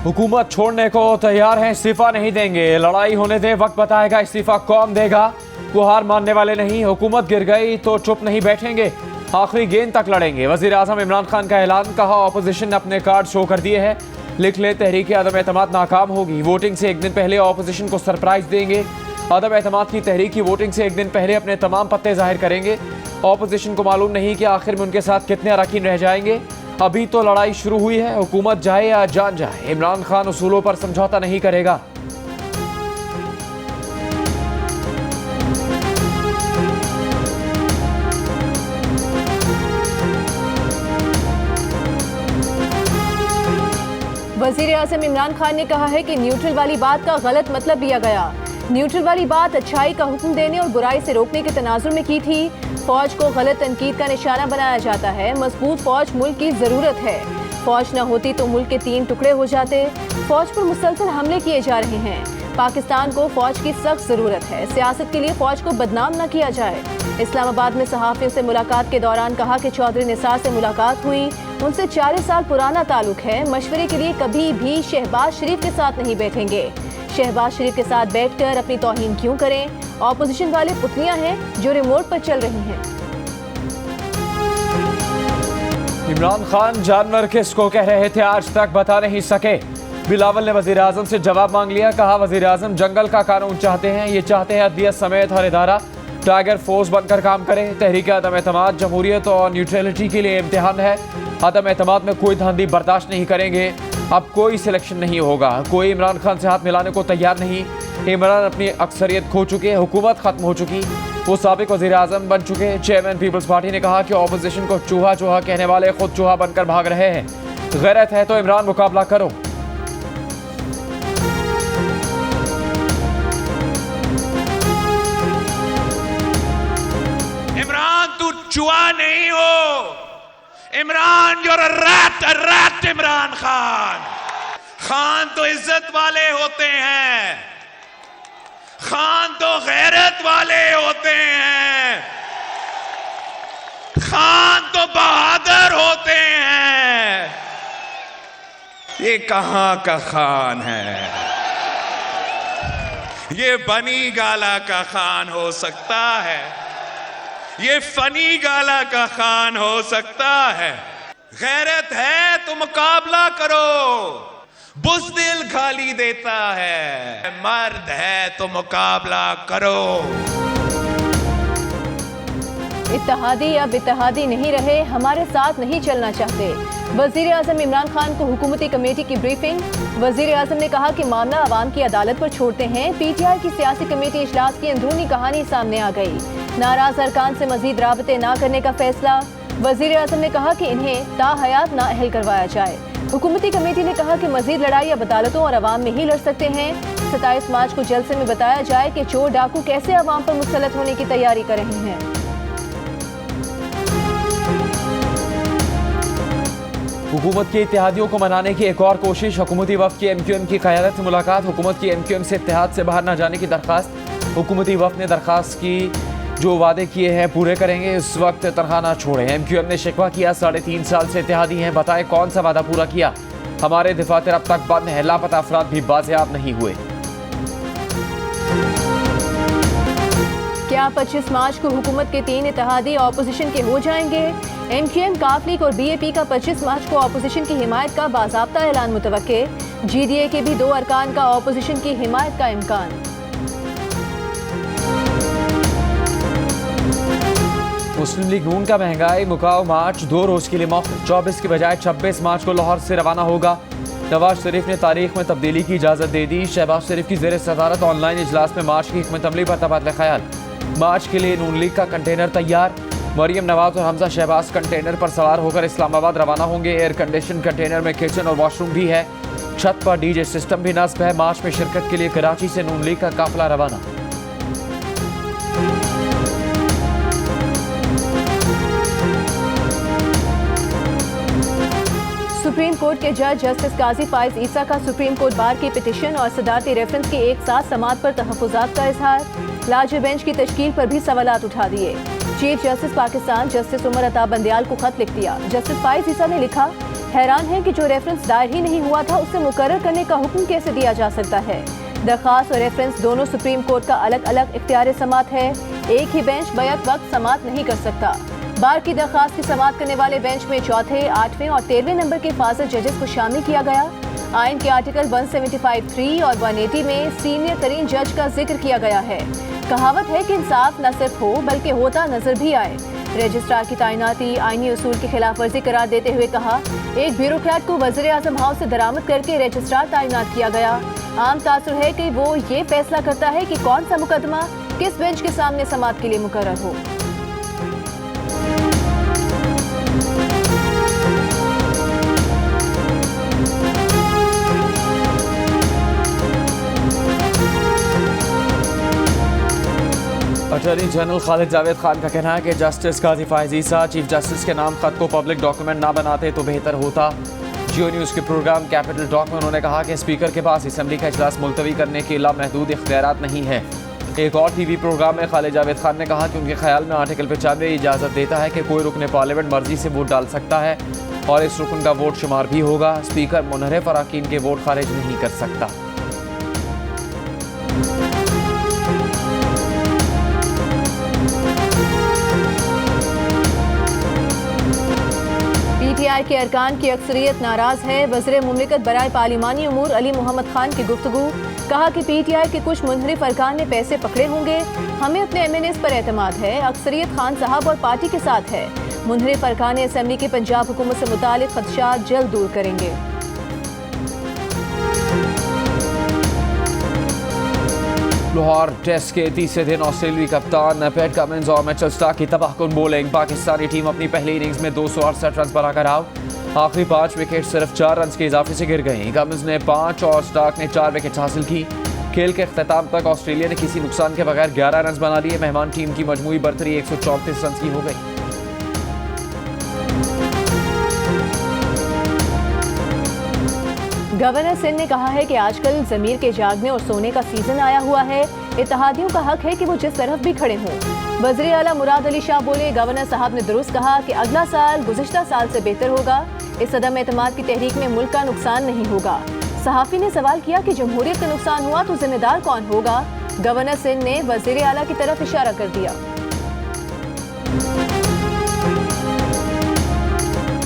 हुकूमत छोड़ने को तैयार हैं, इस्तीफा नहीं देंगे। लड़ाई होने दे, वक्त बताएगा इस्तीफा कौन देगा। वो हार मानने वाले नहीं। हुकूमत गिर गई तो चुप नहीं बैठेंगे, आखिरी गेंद तक लड़ेंगे। वजीर आजम इमरान खान का ऐलान, कहा ऑपोजिशन ने अपने कार्ड शो कर दिए हैं, लिख ले तहरीक अदम एतमाद नाकाम होगी। वोटिंग से एक दिन पहले ऑपोजिशन को सरप्राइज देंगे। अदम एतमाद की तहरीक की वोटिंग से एक दिन पहले अपने तमाम पत्ते जाहिर करेंगे। ऑपोजिशन को मालूम नहीं कि आखिर में उनके साथ कितने अरकान रह जाएंगे। अभी तो लड़ाई शुरू हुई है, हुकूमत जाए या जान जाए, इमरान खान उसूलों पर समझौता नहीं करेगा। वजीर आज़म इमरान खान ने कहा है कि न्यूट्रल वाली बात का गलत मतलब लिया गया। न्यूट्रल वाली बात अच्छाई का हुक्म देने और बुराई से रोकने के तनाजुर में की थी। फौज को गलत तनकीद का निशाना बनाया जाता है। मजबूत फौज मुल्क की जरूरत है। फौज न होती तो मुल्क के 3 टुकड़े हो जाते। फौज पर मुसलसल हमले किए जा रहे हैं। पाकिस्तान को फौज की सख्त जरूरत है। सियासत के लिए फौज को बदनाम न किया जाए। इस्लामाबाद में सहाफियों से मुलाकात के दौरान कहा कि चौधरी निसार से मुलाकात हुई, उनसे 40 साल पुराना ताल्लुक है। मशवरे के लिए कभी भी शहबाज शरीफ के साथ नहीं बैठेंगे। शहबाज शरीफ के साथ बैठकर अपनी तौहीन क्यों करें? ऑपोजिशन वाले पुतलियां हैं जो रिमोट पर चल रही हैं। इमरान खान जानवर किसको कह रहे थे आज तक बता नहीं सके। बिलावल ने वजीर आजम से जवाब मांग लिया। कहा वजीर आजम जंगल का कानून चाहते हैं, ये चाहते हैं अदलियत समेत हर इदारा टाइगर फोर्स बनकर काम करे। तहरीक अदम एतमाद जमहूरियत और न्यूट्रलिटी के लिए इम्तिहान है। अदम एतमाद में कोई धांधली बर्दाश्त नहीं करेंगे। अब कोई सिलेक्शन नहीं होगा। कोई इमरान खान से हाथ मिलाने को तैयार नहीं। इमरान अपनी अक्सरियत खो चुके, हुकूमत खत्म हो चुकी, वो साबिक वजीर आजम बन चुके। चेयरमैन पीपल्स पार्टी ने कहा कि ऑपोजिशन को चूहा चूहा कहने वाले खुद चूहा बनकर भाग रहे हैं। गैरत है तो इमरान मुकाबला करो। इमरान तू चूहा नहीं हो। Imran you're a rat Imran Khan. Khan तो इज्जत वाले होते हैं, खान तो गैरत वाले होते हैं, खान तो बहादुर होते हैं। ये कहां का खान है? ये बनी गाला का खान हो सकता है, ये फनी गाला का खान हो सकता है। गैरत है तो मुकाबला करो, बुज़दिल गाली देता है। मर्द है तो मुकाबला करो। इत्तेहादी अब इत्तेहादी नहीं रहे, हमारे साथ नहीं चलना चाहते। वजीर आजम इमरान खान को हुकूमती कमेटी की ब्रीफिंग। वजीर आजम ने कहा कि मामला अवाम की अदालत पर छोड़ते हैं। PTI की सियासी कमेटी इजलास की अंदरूनी कहानी सामने आ गई। नाराज अरकान से मजीद राबते न करने का फैसला। वजीर आजम ने कहा कि इन्हें ताहयात नाअहल करवाया जाए। हुकूमती कमेटी ने कहा कि मजीद लड़ाई अब अदालतों और अवाम में ही लड़ सकते हैं। 27 मार्च को जलसे में बताया जाए कि चोर डाकू कैसे अवाम पर मुसल्लत होने की तैयारी कर रहे हैं। हुकूमत के इत्तेहादियों को मनाने की एक और कोशिश। हुकूमती वफ़द की MQM की क़यादत से मुलाकात। हुकूमत की MQM से इत्तेहाद से बाहर न जाने की दरख्वास्त। हुकूमती वफ़द ने दरख्वास्त की जो वादे किए हैं पूरे करेंगे, इस वक्त तनख्वाह ना छोड़ें। MQM ने शिकवा किया 3.5 साल से इत्तेहादी हैं, बताएं कौन सा वादा पूरा किया। हमारे दफातर अब तक बंद है, लापता अफराद भी बाज़ियाब नहीं हुए। क्या 25 मार्च को हुकूमत के 3 इत्तेहादी ऑपोजिशन के हो जाएंगे? MQM, काफ लीग और BAP का 25 मार्च को ऑपोजिशन की हिमायत का बाज़ाब्ता ऐलान मुतवक्के। GDA के भी 2 अरकान का ऑपोजिशन की हिमायत का इम्कान। मुस्लिम लीग नून का महंगाई मुकाव मार्च 2 रोज के लिए मौखूफ। 24 की बजाय 26 मार्च को लाहौर से रवाना होगा। नवाज शरीफ ने तारीख में तब्दीली की इजाज़त दे दी। शहबाज शरीफ की ज़ेर सदारत ऑनलाइन इजलास में मार्च की हिकमत अमली पर तबादला ख्याल। मार्च के लिए नून लीग का कंटेनर तैयार। मरियम नवाज और हमजा शहबाज कंटेनर पर सवार होकर इस्लामाबाद रवाना होंगे। एयर कंडीशन कंटेनर में किचन और वॉशरूम भी है। छत पर DJ सिस्टम भी नस्ब है। मार्च में शिरकत के लिए कराची से नून लीग का काफिला रवाना। सुप्रीम कोर्ट के जज जस्टिस काजी फाइज ईसा का सुप्रीम कोर्ट बार की पिटीशन और सदारती रेफरेंस के एक साथ समाअत पर तहफ़्फ़ुज़ात का इजहार। लार्जर बेंच की तश्कील पर भी सवालात उठा दिए। Chief justice Pakistan justice Umar Ata Bandial को खत लिख दिया। जस्टिस फाइज ईसा ने लिखा हैरान है कि जो रेफरेंस दायर ही नहीं हुआ था उसे मुकर्रर करने का हुक्म कैसे दिया जा सकता है। दरख्वास्त और रेफरेंस दोनों सुप्रीम कोर्ट का अलग अलग इख्तियार समात है। एक ही बेंच बैक वक्त समात नहीं कर सकता। बार की दरख्वास्त की समात करने वाले बेंच में चौथे, 8वें और 13वें नंबर के फाजिल जजेस को शामिल किया गया। आइन के आर्टिकल 175(3) और 180 में सीनियर तरीन जज का जिक्र किया गया है। कहावत है कि इंसाफ न सिर्फ हो बल्कि होता नजर भी आए। रजिस्ट्रार की तैनाती आईनी उसूल की खिलाफ वर्जी करार देते हुए कहा, एक ब्यूरोक्रेट को वज़ीर आज़म हाउस से दरामद करके रजिस्ट्रार तैनात किया गया। आम तासुर है कि वो ये फैसला करता है कि कौन सा मुकदमा किस बेंच के सामने समात के लिए मुकर्रर हो। अटॉर्नी जनरल खालिद जावेद खान का कहना है कि जस्टिस काजी फायज ईसा चीफ जस्टिस के नाम खत को पब्लिक डॉक्यूमेंट ना बनाते तो बेहतर होता। जियो न्यूज़ के प्रोग्राम कैपिटल टॉक में उन्होंने कहा कि स्पीकर के पास असेंबली का इजलास मुलतवी करने के लामहदूद इख्तियारात नहीं है। एक और टीवी प्रोग्राम में खालिद जावेद खान ने कहा कि उनके ख्याल में आर्टिकल 95 इजाज़त देता है कि कोई रुकन पार्लियामेंट मर्जी से वोट डाल सकता है और इस रुकन का वोट शुमार भी होगा। स्पीकर मुनहरिफ अरकान के वोट खारिज नहीं कर सकता। PTI के अरकान की अक्सरियत नाराज है। वज़ीर मुमलिकत बराए पार्लिमानी उमूर अली मोहम्मद खान की गुफ्तगू। कहा कि PTI के कुछ मुनहरिफ अरकान ने पैसे पकड़े होंगे। हमें अपने MNAs पर एतमाद है। अक्सरियत खान साहब और पार्टी के साथ है। मुनहरिफ अरकान असेंबली की पंजाब हुकूमत से मुतालिक खदशात जल्द दूर करेंगे। लाहौर टेस्ट के तीसरे दिन ऑस्ट्रेलियाई कप्तान पैट कमिंस और मिचेल स्टार्क की तबाहकुन बॉलिंग। पाकिस्तानी टीम अपनी पहली इनिंग्स में 268 रन बनाकर आउट। आखिरी 5 विकेट सिर्फ 4 रन के इजाफे से गिर गई। कमिंस ने 5 और स्टार्क ने 4 विकेट हासिल की। खेल के अख्ताम तक ऑस्ट्रेलिया ने किसी नुकसान के बगैर 11 रन बना लिए। मेहमान टीम की मजमूई बर्तरी 134 रन की हो गई। गवर्नर सिंध ने कहा है कि आजकल जमीर के जागने और सोने का सीजन आया हुआ है। इत्तेहादियों का हक है कि वो जिस तरफ भी खड़े हों। वज़ीर आला मुराद अली शाह बोले, गवर्नर साहब ने दुरुस्त कहा कि अगला साल गुज़िश्ता साल से बेहतर होगा। इस अदम एतमाद की तहरीक में मुल्क का नुकसान नहीं होगा। सहाफ़ी ने सवाल किया कि जमहूरियत का नुकसान हुआ तो जिम्मेदार कौन होगा। गवर्नर सिंध ने वज़ीर आला की तरफ इशारा कर दिया।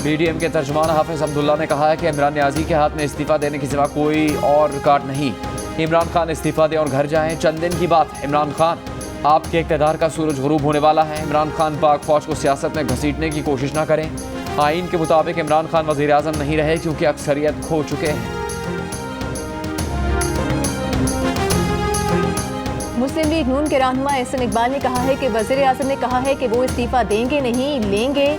PDM के तर्जुमान हाफिज अब्दुल्ला ने कहा है कि इमरान न्याजी के हाथ में इस्तीफा देने के सिवा कोई और रिकॉर्ड नहीं। इमरान खान इस्तीफा दें और घर जाएं। चंद दिन की बात है। इमरान खान, आपके इक़्तिदार का सूरज गुरूब होने वाला है। इमरान खान पाक फौज को सियासत में घसीटने की कोशिश ना करें। आइन के मुताबिक इमरान खान वज़ीर आज़म नहीं रहे क्योंकि अक्सरियत खो चुके हैं। मुस्लिम लीग नून के रहनुमा एहसन इकबाल ने कहा है कि वज़ीर आज़म ने कहा है कि वो इस्तीफा देंगे नहीं, लेंगे।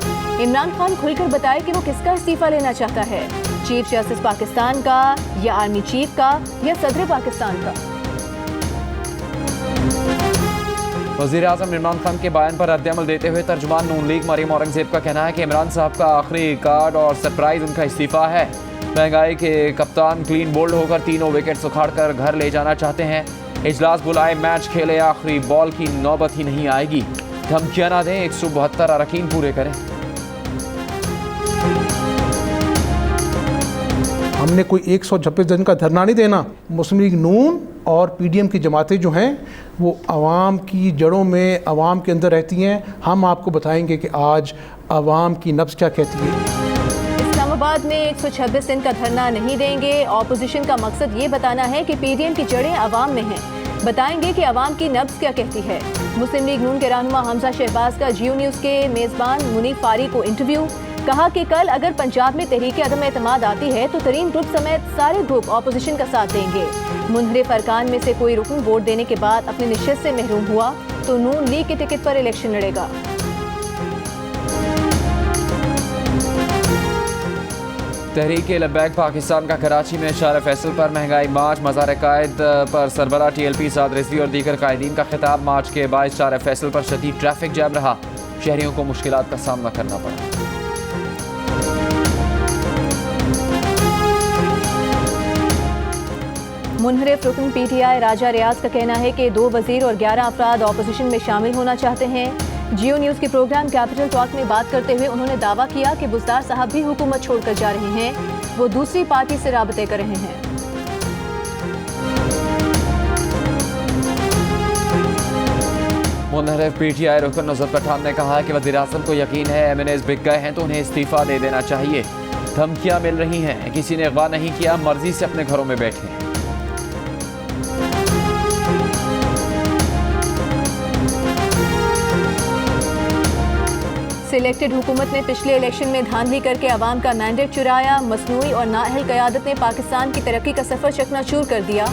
इमरान खान खुलकर बताए कि वो किसका इस्तीफा लेना चाहता है, चीफ जस्टिस पाकिस्तान का या आर्मी चीफ का या सदर पाकिस्तान का। वज़ीर आज़म इमरान खान के बयान पर रद्द-ए-अमल देते हुए तर्जुमान नून लीग मरियम औरंगज़ेब का कहना है कि इमरान साहब का आखिरी कार्ड और सरप्राइज उनका इस्तीफा है। महंगाई के कप्तान क्लीन बोल्ड होकर तीनों विकेट उखाड़ कर घर ले जाना चाहते हैं। इजलास बुलाए, मैच खेले, आखिरी बॉल की नौबत ही नहीं आएगी। धमकियां ना दें, 172 अरकान पूरे करें। हमने कोई 126 दिन का धरना नहीं देना। मुस्लिम लीग नून और PDM की जमातें जो हैं वो आवाम की जड़ों में, आवाम के अंदर रहती हैं। हम आपको बताएंगे कि आज आवाम की नब्ज़ क्या कहती है। इस्लामाबाद में 126 दिन का धरना नहीं देंगे। ऑपोजिशन का मकसद ये बताना है कि PDM की जड़ें आवाम में हैं। बताएंगे कि आवाम की नब्ज़ क्या कहती है। मुस्लिम लीग नून के रहनुमा हमजा शहबाज का जियो न्यूज़ के मेज़बान मुनीफ फारीक को इंटरव्यू। कहा कि कल अगर पंजाब में तहरीक अदम एतमाद आती है तो तरीन ग्रुप समेत सारे ग्रुप ऑपोजिशन का साथ देंगे। मुनहरिफ अरकान में से कोई रुकन वोट देने के बाद अपनी निश्चित से महरूम हुआ तो नून लीग के टिकट पर इलेक्शन लड़ेगा। तहरीक लब्बैक पाकिस्तान का कराची में शार फैसल पर महंगाई मार्च, मज़ार कायद पर सरबरा TLP साद रिजवी और दीगर कायदीन का खिताब। मार्च के बाद शार फैसल पर शदीद ट्रैफिक जैम रहा। शहरियों को मुश्किलात का सामना करना पड़ा। मुनहरिफ रुकन PTI राजा रियाज का कहना है कि 2 वज़ीर और 11 अफराद ऑपोजिशन में शामिल होना चाहते हैं। जियो न्यूज के प्रोग्राम कैपिटल टॉक में बात करते हुए उन्होंने दावा किया कि बुज़दार साहब भी हुकूमत छोड़कर जा रहे हैं, वो दूसरी पार्टी से राबते कर रहे हैं। मुनहरिफ पीटीआई रुकन नुसरत पठान ने कहा कि वज़ीर-ए-आज़म को यकीन है एमएनएस बिक गए हैं तो उन्हें इस्तीफा दे देना चाहिए। धमकियां मिल रही हैं, किसी ने अगवा नहीं किया, मर्जी से अपने घरों में बैठे हैं। सिलेक्टेड हुकूमत ने पिछले इलेक्शन में धांधली करके अवाम का मैंडेट चुराया। मसनूई और नाअहल क़यादत ने पाकिस्तान की तरक्की का सफ़र चकनाचूर कर दिया।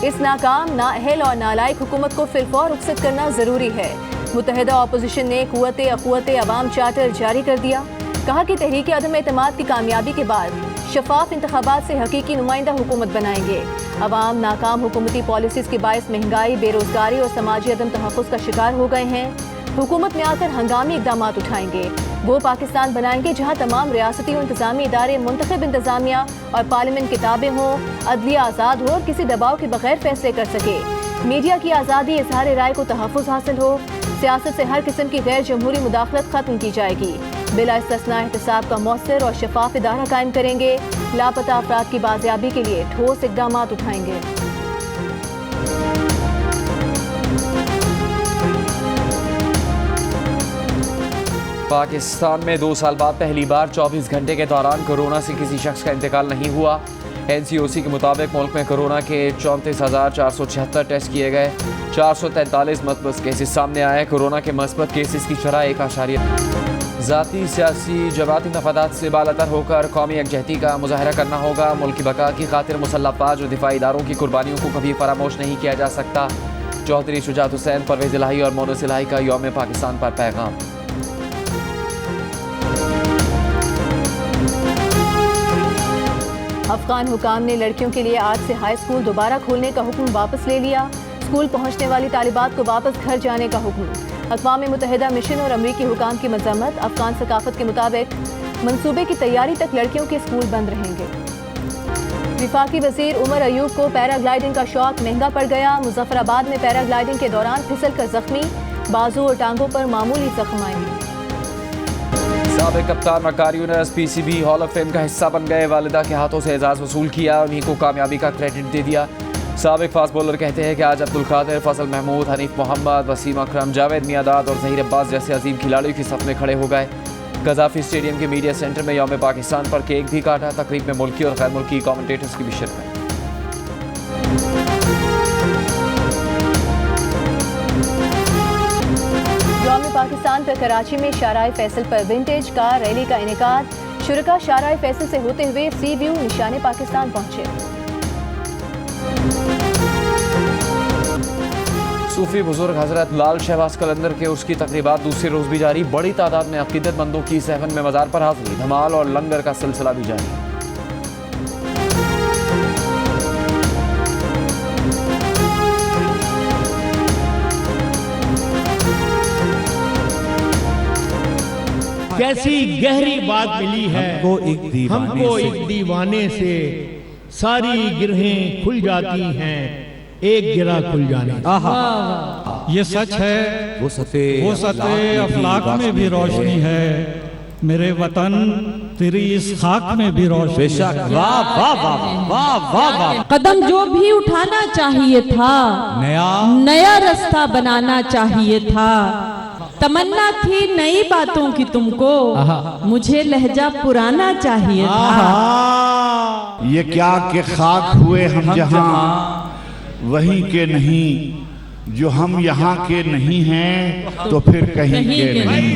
इस नाकाम, नाअहल और नालायक हुकूमत को फिलफौर रुखसत करना ज़रूरी है। मुत्तहिदा अपोजिशन ने क़ुव्वत अवाम चार्टर जारी कर दिया। कहा कि तहरीक अदम एतमाद की कामयाबी के बाद शफाफ इंतखाबात से हकीकी नुमाइंदा हुकूमत बनाएंगे। अवाम नाकाम हुकूमती पॉलिसीज़ के बायस महंगाई, बेरोजगारी और समाजी अदम तहफ़्फ़ुज़ का शिकार हो गए हैं। हुकूमत में आकर हंगामी इक़दाम उठाएंगे। वो पाकिस्तान बनाएंगे जहाँ तमाम रियासती और इंतज़ामी इदारे मुंतखब इंतज़ामिया और पार्लियामेंट के ताबे हों, अदलिया आज़ाद हो और किसी दबाव के बगैर फैसले कर सके। मीडिया की आज़ादी, इज़हार राय को तहफ़्फ़ुज़ हासिल हो। सियासत से हर किस्म की गैर जमहूरी मुदाखलत ख़त्म की जाएगी। बिला इस्तिस्ना एहतसाब का मौसर और शफाफ इदारा कायम करेंगे। लापता अफराद की बाजियाबी के लिए ठोस इक़दाम उठाएंगे। पाकिस्तान में 2 साल बाद पहली बार 24 घंटे के दौरान कोरोना से किसी शख्स का इंतकाल नहीं हुआ। NCOC के मुताबिक मुल्क में कोरोना के 34,476 टेस्ट किए गए। 443 मस्बत केसेस सामने आए। कोरोना के मस्बत केसेस की शरह 1.0। ज़ाती सियासी जमाती मफादात से बालातर होकर कौमी यकजहती का मुजाहरा करना होगा। मुल्क की बका की खातिर मुसल्लह अफवाज और दिफाई इदारों की कुर्बानियों को कभी फरामोश नहीं किया जा सकता। चौधरी शुजात हुसैन, परवेज़ इलाही और मोनस इलाही का यौम पाकिस्तान पर पैगाम। अफगान हुकाम ने लड़कियों के लिए आज से हाई स्कूल दोबारा खोलने का हुक्म वापस ले लिया। स्कूल पहुंचने वाली तालिबात को वापस घर जाने का हुक्म। अक़वाम मुत्तहिदा मिशन और अमरीकी हुकाम की मज़म्मत। अफगान सकाफत के मुताबिक मंसूबे की तैयारी तक लड़कियों के स्कूल बंद रहेंगे। विफाकी वज़ीर उमर अयूब को पैराग्लाइडिंग का शौक महंगा पड़ गया। मुजफ्फराबाद में पैराग्लाइडिंग के दौरान फिसल कर जख्मी, बाजू और टांगों पर मामूली जख्म आए। साबिक कप्तान मक्कार Yunus PCB hall of fame का हिस्सा बन गए। वालिदा के हाथों से एजाज़ वसूल किया, उन्हीं को कामयाबी का क्रेडिट दे दिया। साबिक फास्ट बॉलर कहते हैं कि आज अब्दुल कादिर, फजल महमूद, हनीफ मोहम्मद, वसीम अकरम, जावेद मियादाद और ज़हीर अब्बास जैसे अजीम खिलाड़ियों की सफ में खड़े हो गए। गजाफी स्टेडियम के मीडिया सेंटर में यौम पाकिस्तान पर केक भी काटा। तकरीब में मुल्की और गैर मुल्की कमेंटेटर्स की भी शिरकत। यौम पाकिस्तान पर कराची में शाराए फैसल पर विंटेज कार रैली का इनेकाद। शुरका शाराए फैसल से होते हुए सी व्यू निशाने पाकिस्तान पहुंचे। सूफी बुजुर्ग हजरत लाल शहबाज कलंदर के उसकी तकरीबात दूसरे रोज भी जारी। बड़ी तादाद में अकीदतमंदों की सहवन में मज़ार पर हाजिरी। धमाल और लंगर का सिलसिला भी जारी। कैसी गहरी बात मिली है हमको एक दीवाने से। सारी गिरहें खुल जाती हैं एक गिरा खुल जाने। ये सच है, वो सते अफलाक में भी रोशनी है। मेरे वतन तेरी इस खाक में भी रोशनी। वाह वाह वाह वाह वाह वाह। कदम जो भी उठाना चाहिए था, नया रास्ता बनाना चाहिए था। तमन्ना थी नई बातों की तुमको, मुझे लहजा पुराना चाहिए था। ये क्या के खाक हुए हम जहां, वहीं के नहीं। जो हम यहाँ के नहीं हैं तो फिर कहीं के नहीं।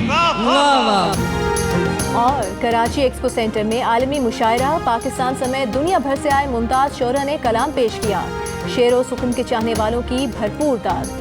और कराची एक्सपो सेंटर में आलमी मुशायरा। पाकिस्तान समेत दुनिया भर से आए मुमताज शोरा ने कलाम पेश किया। शेर व सुकून के चाहने वालों की भरपूर दाद।